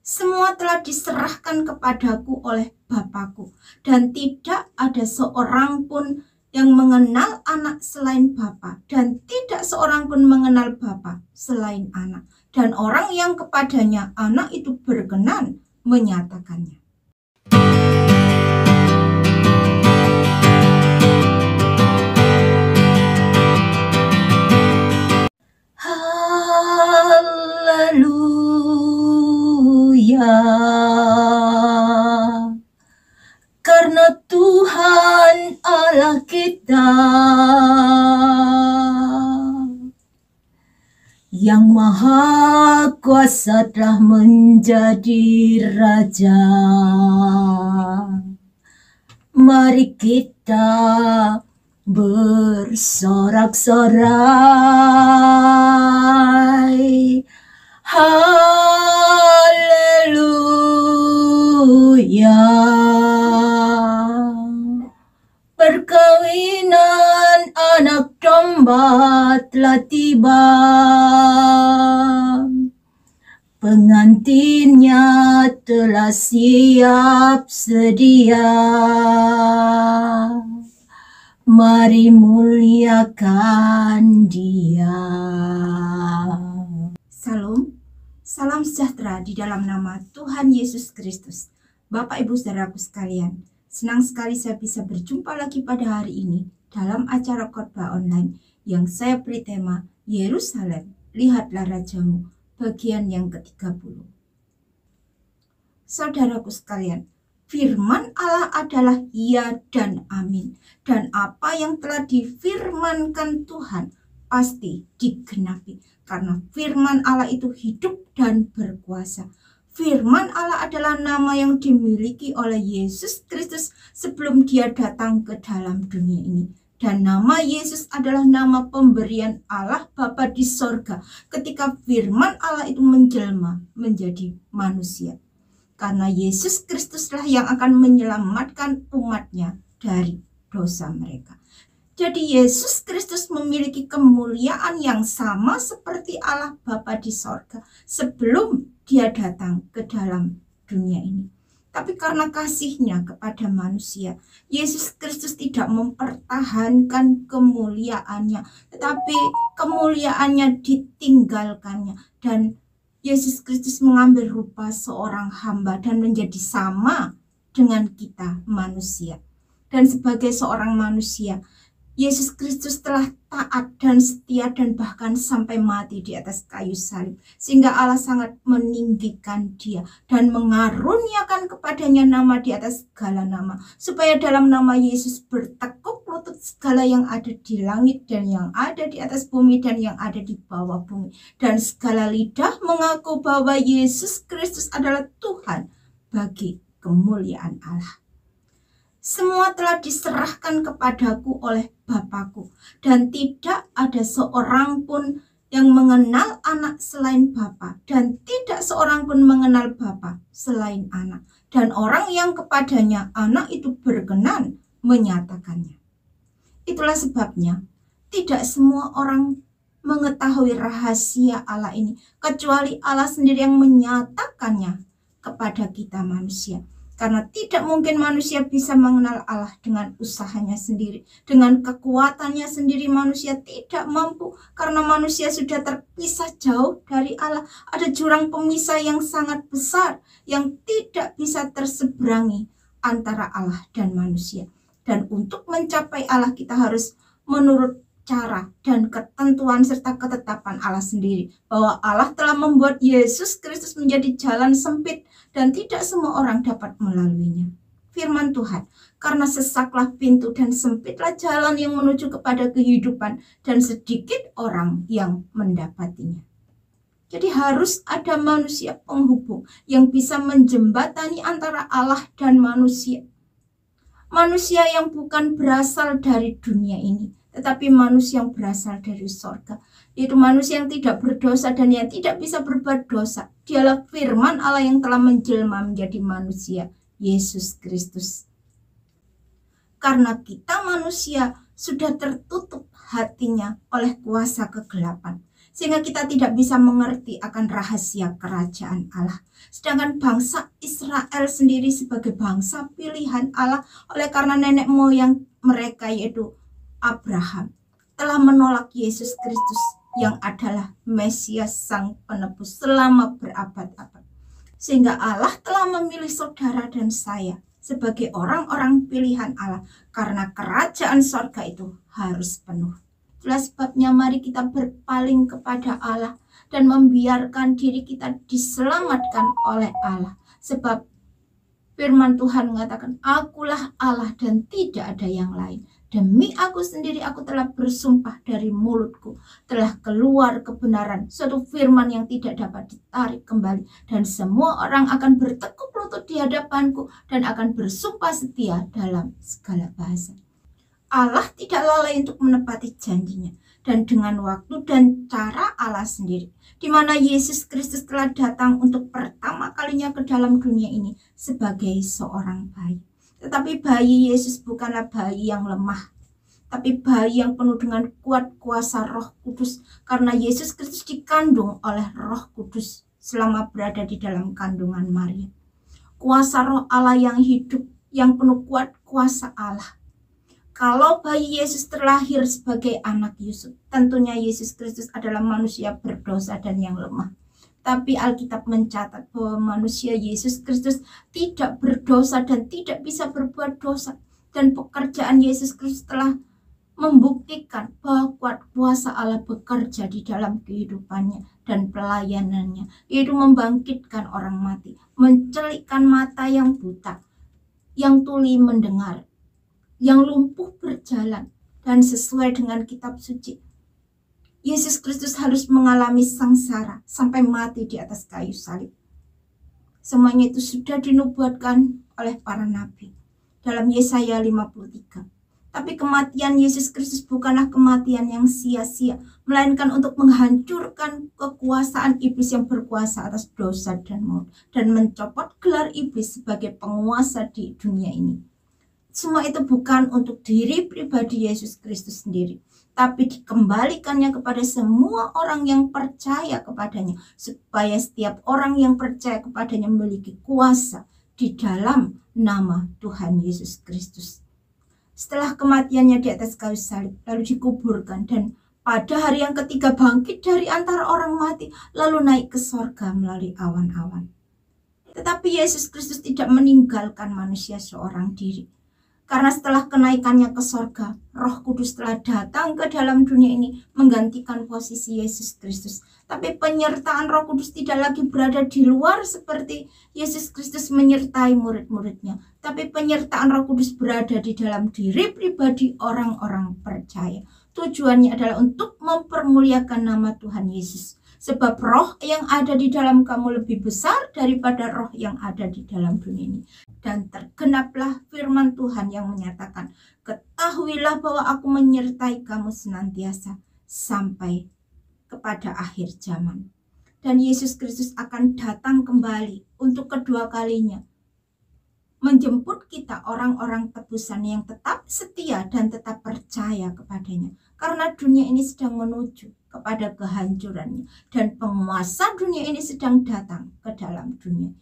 Semua telah diserahkan kepadaku oleh Bapakku, dan tidak ada seorang pun yang mengenal anak selain Bapa, dan tidak seorang pun mengenal Bapa selain anak, dan orang yang kepadanya anak itu berkenan menyatakannya. Haleluya, karena Tuhan Allah kita yang Maha Kuasa telah menjadi Raja. Mari kita bersorak-sorai. Haleluya. Perkawinan anak domba telah tiba. Pengantinnya telah siap sedia. Mari muliakan Dia. Salam, salam sejahtera di dalam nama Tuhan Yesus Kristus. Bapak Ibu Saudaraku sekalian, senang sekali saya bisa berjumpa lagi pada hari ini dalam acara khotbah online yang saya beri tema Yerusalem, lihatlah Rajamu, bagian yang ke-30. Saudaraku sekalian, firman Allah adalah ya dan amin. Dan apa yang telah difirmankan Tuhan pasti digenapi. Karena firman Allah itu hidup dan berkuasa. Firman Allah adalah nama yang dimiliki oleh Yesus Kristus sebelum Dia datang ke dalam dunia ini. Dan nama Yesus adalah nama pemberian Allah Bapa di sorga ketika firman Allah itu menjelma menjadi manusia. Karena Yesus Kristuslah yang akan menyelamatkan umatnya dari dosa mereka. Jadi Yesus Kristus memiliki kemuliaan yang sama seperti Allah Bapa di sorga sebelum Dia datang ke dalam dunia ini. Tapi karena kasih-Nya kepada manusia, Yesus Kristus tidak mempertahankan kemuliaannya, tetapi kemuliaannya ditinggalkannya. Dan Yesus Kristus mengambil rupa seorang hamba dan menjadi sama dengan kita manusia. Dan sebagai seorang manusia, Yesus Kristus telah taat dan setia dan bahkan sampai mati di atas kayu salib. Sehingga Allah sangat meninggikan Dia dan mengaruniakan kepadanya nama di atas segala nama. Supaya dalam nama Yesus bertekuk lutut segala yang ada di langit dan yang ada di atas bumi dan yang ada di bawah bumi. Dan segala lidah mengaku bahwa Yesus Kristus adalah Tuhan bagi kemuliaan Allah. Semua telah diserahkan kepadaku oleh Bapakku, dan tidak ada seorang pun yang mengenal anak selain Bapa, dan tidak seorang pun mengenal Bapa selain anak, dan orang yang kepadanya anak itu berkenan menyatakannya. Itulah sebabnya tidak semua orang mengetahui rahasia Allah ini, kecuali Allah sendiri yang menyatakannya kepada kita manusia. Karena tidak mungkin manusia bisa mengenal Allah dengan usahanya sendiri. Dengan kekuatannya sendiri manusia tidak mampu. Karena manusia sudah terpisah jauh dari Allah. Ada jurang pemisah yang sangat besar yang tidak bisa terseberangi antara Allah dan manusia. Dan untuk mencapai Allah kita harus menurut cara dan ketentuan serta ketetapan Allah sendiri, bahwa Allah telah membuat Yesus Kristus menjadi jalan sempit dan tidak semua orang dapat melaluinya. Firman Tuhan, karena sesaklah pintu dan sempitlah jalan yang menuju kepada kehidupan dan sedikit orang yang mendapatinya. Jadi harus ada manusia penghubung yang bisa menjembatani antara Allah dan manusia. Manusia yang bukan berasal dari dunia ini, tetapi manusia yang berasal dari sorga, yaitu manusia yang tidak berdosa dan yang tidak bisa berbuat dosa. Dialah firman Allah yang telah menjelma menjadi manusia, Yesus Kristus. Karena kita manusia sudah tertutup hatinya oleh kuasa kegelapan, sehingga kita tidak bisa mengerti akan rahasia kerajaan Allah. Sedangkan bangsa Israel sendiri sebagai bangsa pilihan Allah, oleh karena nenek moyang mereka yaitu Abraham telah menolak Yesus Kristus yang adalah Mesias Sang Penebus selama berabad-abad. Sehingga Allah telah memilih saudara dan saya sebagai orang-orang pilihan Allah, karena kerajaan sorga itu harus penuh. Itulah sebabnya mari kita berpaling kepada Allah dan membiarkan diri kita diselamatkan oleh Allah. Sebab firman Tuhan mengatakan, akulah Allah dan tidak ada yang lain. Demi aku sendiri aku telah bersumpah, dari mulutku telah keluar kebenaran, suatu firman yang tidak dapat ditarik kembali. Dan semua orang akan bertekuk lutut di hadapanku dan akan bersumpah setia dalam segala bahasa. Allah tidak lalai untuk menepati janjinya, dan dengan waktu dan cara Allah sendiri, di mana Yesus Kristus telah datang untuk pertama kalinya ke dalam dunia ini sebagai seorang bayi. Tetapi bayi Yesus bukanlah bayi yang lemah, tapi bayi yang penuh dengan kuat kuasa Roh Kudus, karena Yesus Kristus dikandung oleh Roh Kudus selama berada di dalam kandungan Maria. Kuasa Roh Allah yang hidup, yang penuh kuat kuasa Allah. Kalau bayi Yesus terlahir sebagai anak Yusuf, tentunya Yesus Kristus adalah manusia berdosa dan yang lemah. Tapi Alkitab mencatat bahwa manusia Yesus Kristus tidak berdosa dan tidak bisa berbuat dosa. Dan pekerjaan Yesus Kristus telah membuktikan bahwa kuat kuasa Allah bekerja di dalam kehidupannya dan pelayanannya, yaitu membangkitkan orang mati, mencelikkan mata yang buta, yang tuli mendengar, yang lumpuh berjalan. Dan sesuai dengan kitab suci, Yesus Kristus harus mengalami sangsara sampai mati di atas kayu salib. Semuanya itu sudah dinubuatkan oleh para nabi dalam Yesaya 53. Tapi kematian Yesus Kristus bukanlah kematian yang sia-sia, melainkan untuk menghancurkan kekuasaan iblis yang berkuasa atas dosa dan maut, dan mencopot gelar iblis sebagai penguasa di dunia ini. Semua itu bukan untuk diri pribadi Yesus Kristus sendiri, tapi dikembalikannya kepada semua orang yang percaya kepadanya, supaya setiap orang yang percaya kepadanya memiliki kuasa di dalam nama Tuhan Yesus Kristus. Setelah kematiannya di atas kayu salib, lalu dikuburkan, dan pada hari yang ketiga bangkit dari antara orang mati, lalu naik ke sorga melalui awan-awan. Tetapi Yesus Kristus tidak meninggalkan manusia seorang diri. Karena setelah kenaikannya ke sorga, Roh Kudus telah datang ke dalam dunia ini menggantikan posisi Yesus Kristus. Tapi penyertaan Roh Kudus tidak lagi berada di luar seperti Yesus Kristus menyertai murid-muridnya. Tapi penyertaan Roh Kudus berada di dalam diri pribadi orang-orang percaya. Tujuannya adalah untuk mempermuliakan nama Tuhan Yesus. Sebab roh yang ada di dalam kamu lebih besar daripada roh yang ada di dalam dunia ini. Dan tergenaplah firman Tuhan yang menyatakan, ketahuilah bahwa aku menyertai kamu senantiasa sampai kepada akhir zaman. Dan Yesus Kristus akan datang kembali untuk kedua kalinya, menjemput kita orang-orang tebusan yang tetap setia dan tetap percaya kepadanya. Karena dunia ini sedang menuju kepada kehancurannya, dan penguasa dunia ini sedang datang ke dalam dunia.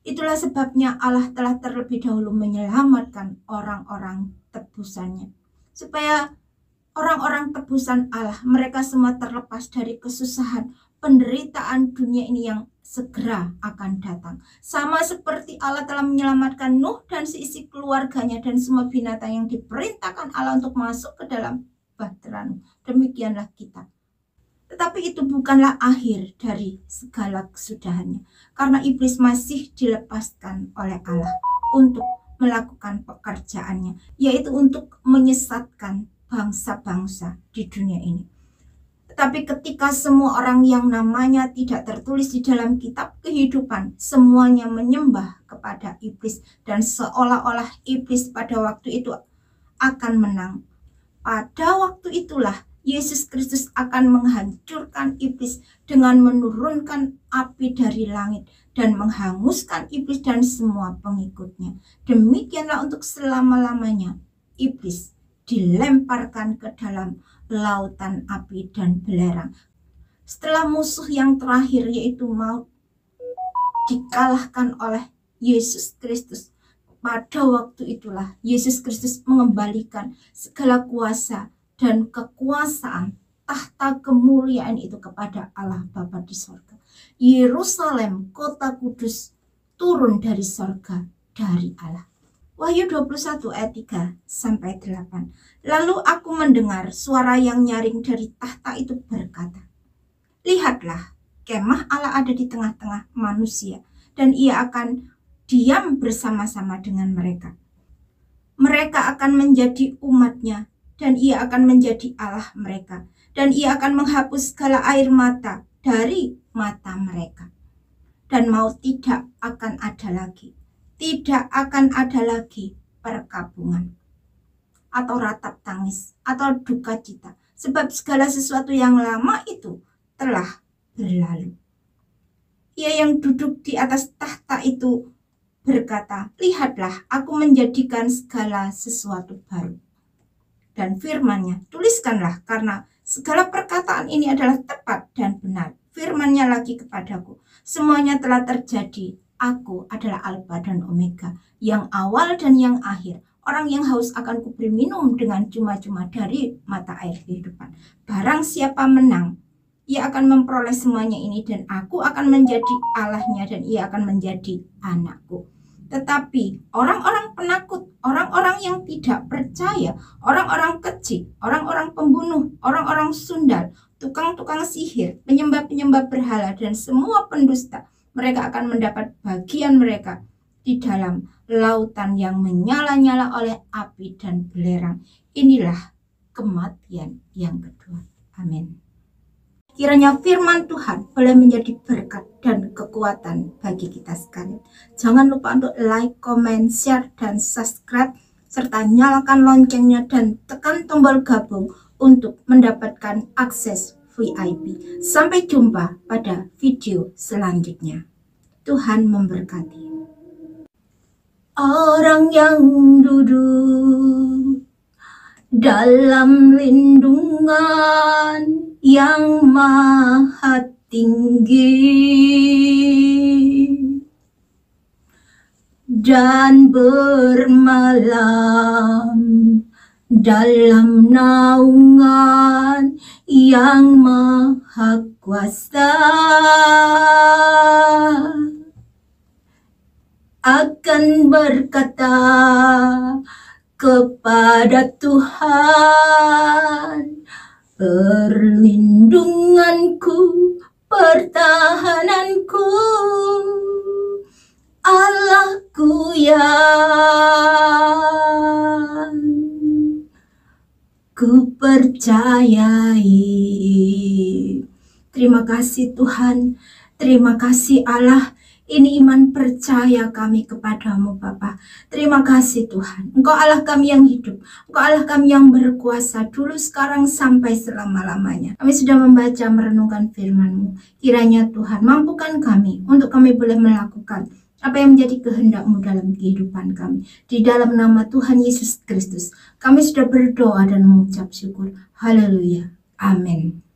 Itulah sebabnya Allah telah terlebih dahulu menyelamatkan orang-orang tebusannya, supaya orang-orang tebusan Allah, mereka semua terlepas dari kesusahan, penderitaan dunia ini yang segera akan datang. Sama seperti Allah telah menyelamatkan Nuh dan seisi keluarganya dan semua binatang yang diperintahkan Allah untuk masuk ke dalam bahtera Nuh. Demikianlah kita. Tetapi itu bukanlah akhir dari segala kesudahannya, karena iblis masih dilepaskan oleh Allah untuk melakukan pekerjaannya, yaitu untuk menyesatkan bangsa-bangsa di dunia ini. Tetapi ketika semua orang yang namanya tidak tertulis di dalam kitab kehidupan, semuanya menyembah kepada iblis, dan seolah-olah iblis pada waktu itu akan menang. Pada waktu itulah Yesus Kristus akan menghancurkan iblis dengan menurunkan api dari langit dan menghanguskan iblis dan semua pengikutnya. Demikianlah untuk selama-lamanya iblis dilemparkan ke dalam lautan api dan belerang. setelah musuh yang terakhir yaitu maut dikalahkan oleh Yesus Kristus. Pada waktu itulah Yesus Kristus mengembalikan segala kuasa dan kekuasaan tahta kemuliaan itu kepada Allah Bapa di sorga. Yerusalem, kota kudus, turun dari sorga dari Allah. Wahyu 21 ayat 3-8. Lalu aku mendengar suara yang nyaring dari tahta itu berkata, lihatlah, kemah Allah ada di tengah-tengah manusia, dan ia akan diam bersama-sama dengan mereka. Mereka akan menjadi umatnya, dan ia akan menjadi Allah mereka. Dan ia akan menghapus segala air mata dari mata mereka. Dan maut tidak akan ada lagi. Tidak akan ada lagi perkabungan, atau ratap tangis, atau duka cita. Sebab segala sesuatu yang lama itu telah berlalu. Ia yang duduk di atas tahta itu berkata, lihatlah, aku menjadikan segala sesuatu baru. Dan firman-Nya, tuliskanlah, karena segala perkataan ini adalah tepat dan benar. Firman-Nya lagi kepadaku, semuanya telah terjadi. Aku adalah Alfa dan Omega, yang awal dan yang akhir. Orang yang haus akan kuberi minum dengan cuma-cuma dari mata air kehidupan. Barang siapa menang, ia akan memperoleh semuanya ini, dan aku akan menjadi Allahnya, dan ia akan menjadi anakku. Tetapi orang-orang penakut, orang-orang yang tidak percaya, orang-orang keji, orang-orang pembunuh, orang-orang sundal, tukang-tukang sihir, penyembah-penyembah berhala, dan semua pendusta, mereka akan mendapat bagian mereka di dalam lautan yang menyala-nyala oleh api dan belerang. Inilah kematian yang kedua. Amin. Kiranya firman Tuhan boleh menjadi berkat dan kekuatan bagi kita sekalian. Jangan lupa untuk like, comment, share, dan subscribe, serta nyalakan loncengnya dan tekan tombol gabung untuk mendapatkan akses VIP. Sampai jumpa pada video selanjutnya. Tuhan memberkati. Orang yang duduk dalam lindungan yang maha tinggi dan bermalam dalam naungan yang maha kuasa, akan berkata kepada Tuhan, perlindunganku, pertahananku, Allahku yang ku percayai. Terima kasih Tuhan, terima kasih Allah. Ini iman percaya kami kepadamu Bapa. Terima kasih Tuhan. Engkau Allah kami yang hidup. Engkau Allah kami yang berkuasa dulu, sekarang, sampai selama-lamanya. Kami sudah membaca, merenungkan firman-Mu. Kiranya Tuhan mampukan kami untuk kami boleh melakukan apa yang menjadi kehendak-Mu dalam kehidupan kami. Di dalam nama Tuhan Yesus Kristus, kami sudah berdoa dan mengucap syukur. Haleluya. Amin.